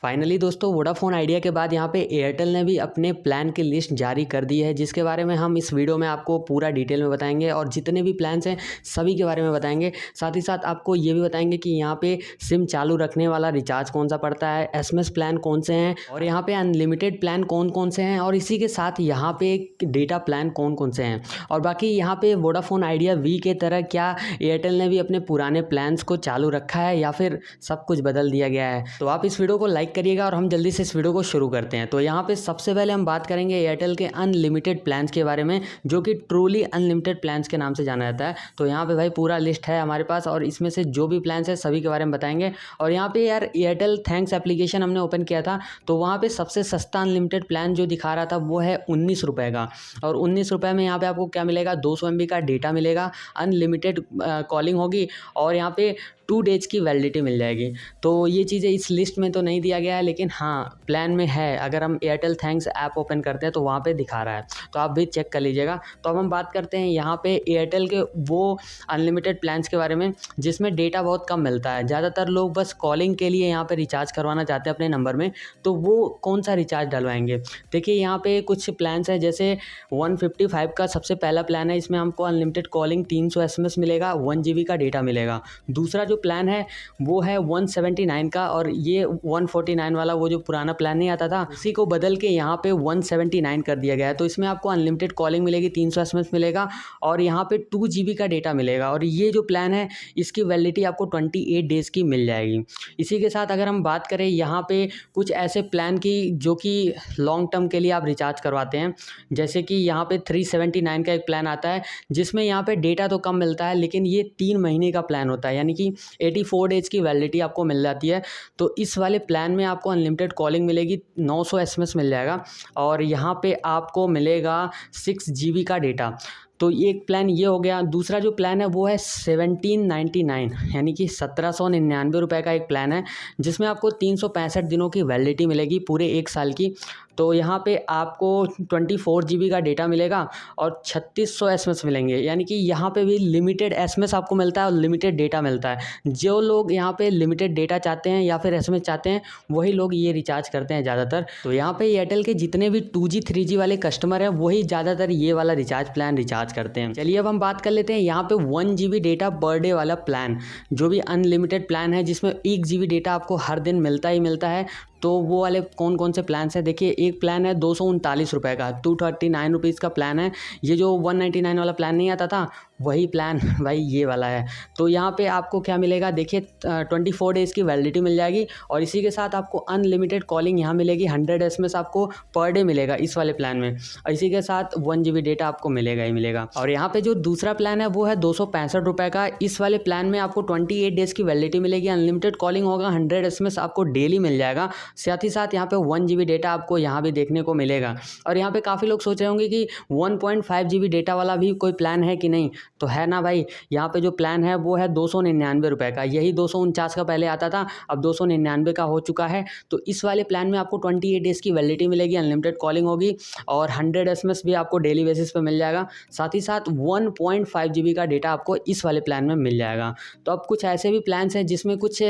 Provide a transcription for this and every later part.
Finally दोस्तों Vodafone idea के बाद यहाँ पे एयरटेल ने भी अपने प्लान की लिस्ट जारी कर दी है, जिसके बारे में हम इस वीडियो में आपको पूरा डिटेल में बताएंगे और जितने भी प्लान्स हैं सभी के बारे में बताएंगे। साथ ही साथ आपको ये भी बताएंगे कि यहाँ पे सिम चालू रखने वाला रिचार्ज कौन सा पड़ता है, एसएमएस प्लान कौन से हैं और यहाँ पे अनलिमिटेड प्लान कौन कौन से हैं और इसी के साथ यहाँ पे डेटा प्लान कौन कौन से हैं। और बाकी यहाँ पे वोडाफोन आइडिया वी के तरह क्या एयरटेल ने भी अपने पुराने प्लान्स को चालू रखा है या फिर सब कुछ बदल दिया गया है। तो आप इस वीडियो को लाइक करिएगा और हम जल्दी से इस वीडियो को शुरू करते हैं। तो यहाँ पे सबसे पहले हम बात करेंगे एयरटेल के अनलिमिटेड प्लान्स के बारे में, जो कि ट्रूली अनलिमिटेड प्लान्स के नाम से जाना जाता है। तो यहाँ पे भाई पूरा लिस्ट है हमारे पास और इसमें से जो भी प्लान्स है सभी के बारे में बताएंगे। और यहाँ पे यार एयरटेल थैंक्स एप्लीकेशन हमने ओपन किया था, तो वहाँ पे सबसे सस्ता अनलिमिटेड प्लान जो दिखा रहा था वो है 19 रुपये का। और 19 रुपये में यहाँ पे आपको क्या मिलेगा, 200 MB का डेटा मिलेगा, अनलिमिटेड कॉलिंग होगी और यहाँ पे 2 डेज की वैलिडिटी मिल जाएगी। तो ये चीज़ें इस लिस्ट में तो नहीं दिया गया है, लेकिन हाँ प्लान में है। अगर हम एयरटेल थैंक्स ऐप ओपन करते हैं तो वहाँ पे दिखा रहा है, तो आप भी चेक कर लीजिएगा। तो अब हम बात करते हैं यहाँ पे एयरटेल के वो अनलिमिटेड प्लान्स के बारे में जिसमें डेटा बहुत कम मिलता है। ज़्यादातर लोग बस कॉलिंग के लिए यहाँ पर रिचार्ज करवाना चाहते हैं अपने नंबर में, तो वो कौन सा रिचार्ज डलवाएंगे। देखिए यहाँ पे कुछ प्लान्स हैं, जैसे 155 का सबसे पहला प्लान है, इसमें हमको अनलिमिटेड कॉलिंग 300 SMS मिलेगा, 1 GB का डेटा मिलेगा। दूसरा जो प्लान है वो है 179 का, और ये 149 वाला वो जो पुराना प्लान नहीं आता था उसी को बदल के यहाँ पे 179 कर दिया गया है। तो इसमें आपको अनलिमिटेड कॉलिंग मिलेगी, 300 SMS मिलेगा और यहाँ पे 2 GB का डेटा मिलेगा। और ये जो प्लान है इसकी वैलिडिटी आपको 28 डेज़ की मिल जाएगी। इसी के साथ अगर हम बात करें यहाँ पे कुछ ऐसे प्लान की जो कि लॉन्ग टर्म के लिए आप रिचार्ज करवाते हैं, जैसे कि यहाँ पे 379 का एक प्लान आता है जिसमें यहाँ पे डेटा तो कम मिलता है, लेकिन ये 3 महीने का प्लान होता है, यानी कि 84 डेज़ की वैलिडिटी आपको मिल जाती है। तो इस वाले प्लान में आपको अनलिमिटेड कॉलिंग मिलेगी, 900 SMS मिल जाएगा और यहाँ पे आपको मिलेगा 6 GB का डेटा। तो एक प्लान ये हो गया। दूसरा जो प्लान है वो है 1799, यानी कि 1799 रुपये का एक प्लान है जिसमें आपको 365 दिनों की वैलिडिटी मिलेगी, पूरे 1 साल की। तो यहाँ पे आपको 24 GB का डेटा मिलेगा और 3600 SMS मिलेंगे, यानी कि यहाँ पे भी लिमिटेड SMS आपको मिलता है और लिमिटेड डेटा मिलता है। जो लोग यहाँ पे लिमिटेड डेटा चाहते हैं या फिर SMS चाहते हैं वही लोग ये रिचार्ज करते हैं ज़्यादातर। तो यहाँ पे एयरटेल के जितने भी 2G 3G वाले कस्टमर हैं वही ज़्यादातर ये वाला रिचार्ज प्लान रिचार्ज करते हैं। चलिए अब हम बात कर लेते हैं यहाँ पे 1 GB डेटा पर डे वाला प्लान, जो भी अनलिमिटेड प्लान है जिसमें 1 GB डेटा आपको हर दिन मिलता ही मिलता है। तो वो वाले कौन कौन से प्लान्स हैं, देखिए एक प्लान है 239 रुपये का, 239 रुपीज़ का प्लान है। ये जो 199 वाला प्लान नहीं आता था वही प्लान भाई ये वाला है। तो यहाँ पे आपको क्या मिलेगा, देखिए 24 डेज़ की वैलिडिटी मिल जाएगी और इसी के साथ आपको अनलिमिटेड कॉलिंग यहाँ मिलेगी, 100 SMS आपको पर डे मिलेगा इस वाले प्लान में, और इसी के साथ 1 GB डेटा आपको मिलेगा ही मिलेगा। और यहाँ पे जो दूसरा प्लान है वो है 265 रुपये का। इस वाले प्लान में आपको 28 डेज़ की वैलिडिटी मिलेगी, अनलिमिटेड कॉलिंग होगा, 100 SMS आपको डेली मिल जाएगा, साथ ही साथ यहाँ पे 1 GB डेटा आपको यहाँ भी देखने को मिलेगा। और यहाँ पे काफ़ी लोग सोच रहे होंगे कि 1.5 GB डेटा वाला भी कोई प्लान है कि नहीं, तो है ना भाई। यहाँ पे जो प्लान है वो है 299 रुपये का, यही 249 का पहले आता था, अब 299 का हो चुका है। तो इस वाले प्लान में आपको 28 डेज़ की वैलिडिटी मिलेगी, अनलिमिटेड कॉलिंग होगी और 100 SMS भी आपको डेली बेसिस पे मिल जाएगा, साथ ही साथ 1.5 GB का डेटा आपको इस वाले प्लान में मिल जाएगा। तो अब कुछ ऐसे भी प्लान्स हैं जिसमें कुछ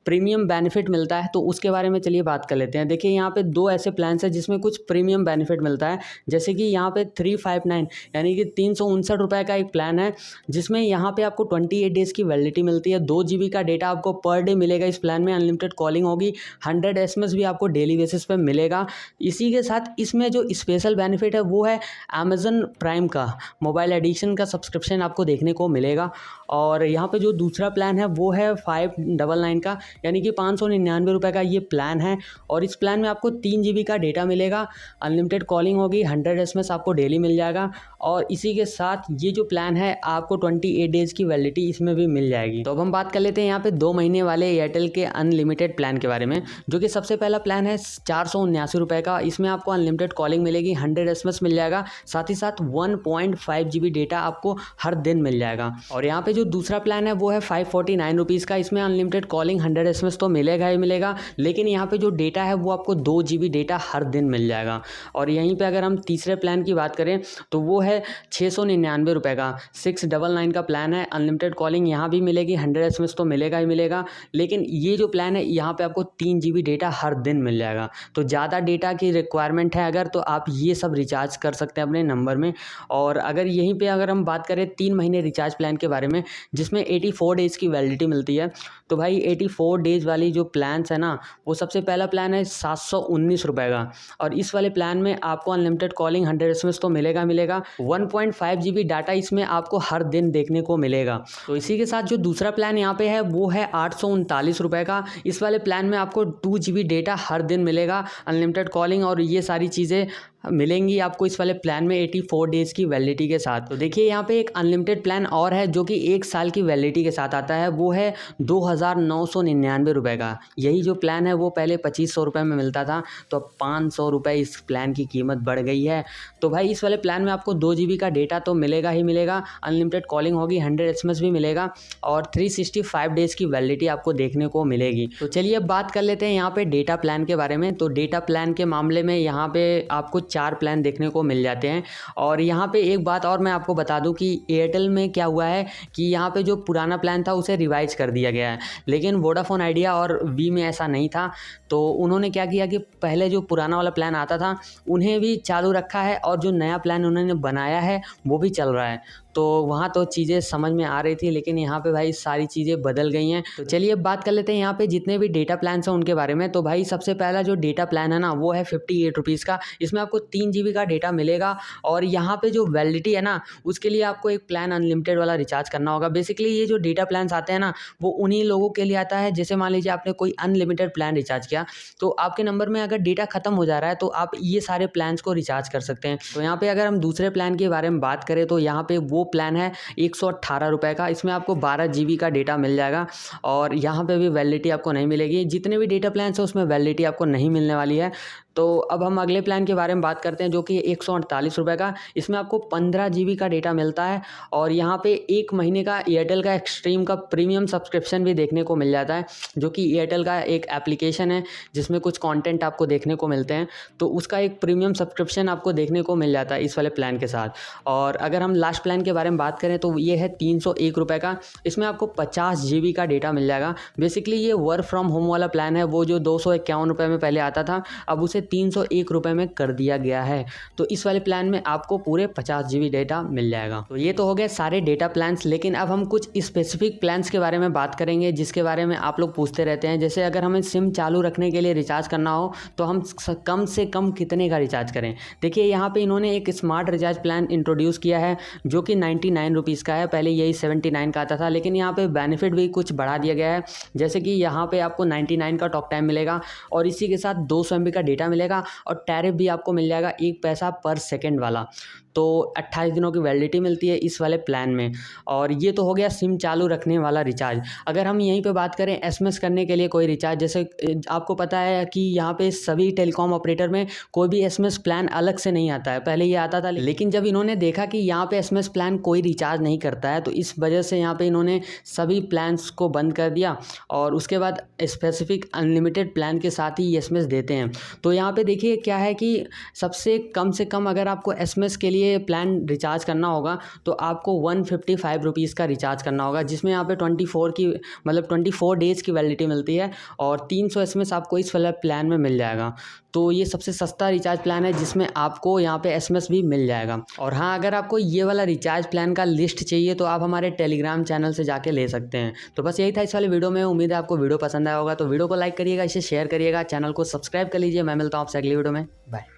प्रीमियम बेनिफिट मिलता है, तो उसके बारे में चलिए बात कर लेते हैं। देखिए यहाँ पे 2 ऐसे प्लान्स हैं जिसमें कुछ प्रीमियम बेनिफिट मिलता है, जैसे कि यहाँ पे 359 यानी कि 359 रुपये का एक प्लान है जिसमें यहाँ पे आपको 28 डेज़ की वैलिडिटी मिलती है, 2 GB का डेटा आपको पर डे मिलेगा इस प्लान में, अनलिमिटेड कॉलिंग होगी, 100 SMS भी आपको डेली बेसिस पे मिलेगा। इसी के साथ इसमें जो स्पेशल बेनिफिट है वो है अमेज़न प्राइम का मोबाइल एडिशन का सब्सक्रिप्शन आपको देखने को मिलेगा। और यहाँ पे जो दूसरा प्लान है वो है 599 का, यानी कि 599 रुपये का ये प्लान है और इस प्लान में आपको 3 GB का डेटा मिलेगा, अनलिमिटेड कॉलिंग होगी, 100 SMS आपको डेली मिल जाएगा और इसी के साथ ये जो प्लान है आपको 28 डेज़ की वैलिडिटी इसमें भी मिल जाएगी। तो अब हम बात कर लेते हैं यहाँ पे 2 महीने वाले एयरटेल के अनलिमिटेड प्लान के बारे में, जो कि सबसे पहला प्लान है 479 रुपये का। इसमें आपको अनलिमिटेड कॉलिंग मिलेगी, 100 SMS मिल जाएगा, साथ ही साथ 1.5 GB डेटा आपको हर दिन मिल जाएगा। और यहाँ पे जो दूसरा प्लान है वो है 549 रुपीज़ का, इसमें अनलिमिटेड कॉलिंग, 100 SMS तो मिलेगा ही मिलेगा, लेकिन यहाँ पे जो डेटा है वो आपको 2 GB डेटा हर दिन मिल जाएगा। और यहीं पे अगर हम तीसरे प्लान की बात करें तो वो है 699 रुपये का 699 का प्लान है। अनलिमिटेड कॉलिंग यहाँ भी मिलेगी, 100 SMS तो मिलेगा ही मिलेगा, लेकिन ये जो प्लान है यहाँ पे आपको 3 GB डेटा हर दिन मिल जाएगा। तो ज़्यादा डेटा की रिक्वायरमेंट है अगर, तो आप ये सब रिचार्ज कर सकते हैं अपने नंबर में। और अगर यहीं पे अगर हम बात करें 3 महीने रिचार्ज प्लान के बारे में, जिसमें 84 डेज़ की वैलिडिटी मिलती है, तो भाई 84 डेज़ वाली जो प्लान्स है ना, वो सबसे पहला प्लान है 719 रुपये का। और इस वाले प्लान में आपको अनलिमिटेड कॉलिंग, 100 SMS तो मिलेगा मिलेगा, 1.5 GB डाटा इसमें आपको हर दिन देखने को मिलेगा। तो इसी के साथ जो दूसरा प्लान यहाँ पे है वो है 839 रुपये का। इस वाले प्लान में आपको 2 GB डेटा हर दिन मिलेगा, अनलिमिटेड कॉलिंग और ये सारी चीज़ें मिलेंगी आपको इस वाले प्लान में 84 डेज़ की वैलिडिटी के साथ। तो देखिए यहाँ पे एक अनलिमिटेड प्लान और है जो कि 1 साल की वैलिडिटी के साथ आता है, वो है 2999 रुपये का। यही जो प्लान है वो पहले 2500 रुपये में मिलता था, तो अब 500 रुपये इस प्लान की कीमत बढ़ गई है। तो भाई इस वाले प्लान में आपको 2 GB का डेटा तो मिलेगा ही मिलेगा, अनलिमिटेड कॉलिंग होगी, 100 SMS भी मिलेगा और 365 डेज़ की वैलिडिटी आपको देखने को मिलेगी। तो चलिए अब बात कर लेते हैं यहाँ पे डेटा प्लान के बारे में। तो डेटा प्लान के मामले में यहाँ पे आपको 4 प्लान देखने को मिल जाते हैं। और यहाँ पे एक बात और मैं आपको बता दूं कि एयरटेल में क्या हुआ है कि यहाँ पे जो पुराना प्लान था उसे रिवाइज कर दिया गया है, लेकिन वोडाफोन आइडिया और वी में ऐसा नहीं था। तो उन्होंने क्या किया कि पहले जो पुराना वाला प्लान आता था उन्हें भी चालू रखा है और जो नया प्लान उन्होंने बनाया है वो भी चल रहा है। तो वहाँ तो चीज़ें समझ में आ रही थी, लेकिन यहाँ पे भाई सारी चीज़ें बदल गई हैं। तो चलिए अब बात कर लेते हैं यहाँ पे जितने भी डेटा प्लान्स हैं उनके बारे में। तो भाई सबसे पहला जो डेटा प्लान है ना वो है 58 रुपीज़ का। इसमें आपको 3 GB का डेटा मिलेगा और यहाँ पे जो वैलिडिटी है ना उसके लिए आपको एक प्लान अनलिमिटेड वाला रिचार्ज करना होगा। बेसिकली ये जो डेटा प्लान्स आते हैं ना वो उन्हीं लोगों के लिए आता है, जैसे मान लीजिए आपने कोई अनलिमिटेड प्लान रिचार्ज किया तो आपके नंबर में अगर डेटा खत्म हो जा रहा है तो आप ये सारे प्लान्स को रिचार्ज कर सकते हैं। तो यहाँ पे अगर हम दूसरे प्लान के बारे में बात करें तो यहाँ पे वो प्लान है 118 रुपये का। इसमें आपको 12 GB का डेटा मिल जाएगा और यहाँ पे भी वैलिडिटी आपको नहीं मिलेगी। जितने भी डेटा प्लान्स हैं उसमें वैलिडिटी आपको नहीं मिलने वाली है। तो अब हम अगले प्लान के बारे में बात करते हैं जो कि 148 रुपये का। इसमें आपको 15 GB का डेटा मिलता है और यहाँ पे 1 महीने का एयरटेल का एक्सट्रीम का प्रीमियम सब्सक्रिप्शन भी देखने को मिल जाता है, जो कि एयरटेल का एक एप्लीकेशन है जिसमें कुछ कंटेंट आपको देखने को मिलते हैं। तो उसका एक प्रीमियम सब्सक्रिप्शन आपको देखने को मिल जाता है इस वाले प्लान के साथ। और अगर हम लास्ट प्लान के बारे में बात करें तो ये है 301 रुपये का। इसमें आपको 50 GB का डेटा मिल जाएगा। बेसिकली ये वर्क फ्रॉम होम वाला प्लान है, वो जो 251 रुपये में पहले आता था अब उसे 301 रुपये में कर दिया गया है। तो इस वाले प्लान में आपको पूरे 50 GB डेटा मिल जाएगा। तो ये तो हो गए सारे डेटा प्लान्स, लेकिन अब हम कुछ स्पेसिफिक प्लान्स के बारे में बात करेंगे जिसके बारे में आप लोग पूछते रहते हैं। जैसे अगर हमें सिम चालू रखने के लिए रिचार्ज करना हो तो हम कम से कम कितने का रिचार्ज करें। देखिए यहाँ पे इन्होंने एक स्मार्ट रिचार्ज प्लान इंट्रोड्यूस किया है जो कि 99 रुपीज़ का है। पहले यही 79 का आता था, लेकिन यहाँ पे बेनिफिट भी कुछ बढ़ा दिया गया है। जैसे कि यहाँ पे आपको 99 का टॉक टाइम मिलेगा और इसी के साथ 200 MB का डेटा मिलेगा और टैरिफ भी आपको मिल जाएगा 1 पैसा पर सेकेंड वाला। तो 28 दिनों की वैलिडिटी मिलती है इस वाले प्लान में। और ये तो हो गया सिम चालू रखने वाला रिचार्ज। अगर हम यहीं पे बात करें SMS करने के लिए कोई रिचार्ज, जैसे आपको पता है कि यहाँ पे सभी टेलीकॉम ऑपरेटर में कोई भी SMS प्लान अलग से नहीं आता है। पहले ये आता था, लेकिन जब इन्होंने देखा कि यहाँ पे SMS प्लान कोई रिचार्ज नहीं करता है तो इस वजह से यहाँ पे इन्होंने सभी प्लान्स को बंद कर दिया और उसके बाद स्पेसिफिक अनलिमिटेड प्लान के साथ ही SMS देते हैं। तो यहाँ पे देखिए क्या है कि सबसे कम से कम अगर आपको SMS के लिए प्लान रिचार्ज करना होगा तो आपको 155 रुपीज़ का रिचार्ज करना होगा, जिसमें यहाँ पे 24 डेज़ की वैलिडिटी मिलती है और 300 SMS आपको इस वाले प्लान में मिल जाएगा। तो ये सबसे सस्ता रिचार्ज प्लान है जिसमें आपको यहाँ पे SMS भी मिल जाएगा। और हाँ, अगर आपको ये वाला रिचार्ज प्लान का लिस्ट चाहिए तो आप हमारे टेलीग्राम चैनल से जाके ले सकते हैं। तो बस यही था इस वाले वीडियो में। उम्मीद है आपको वीडियो पसंद आया होगा। तो वीडियो को लाइक करिएगा, इसे शेयर करिएगा, चैनल को सब्सक्राइब कर लीजिए। मैं मिलता हूँ आपसे अगली वीडियो में। बाय।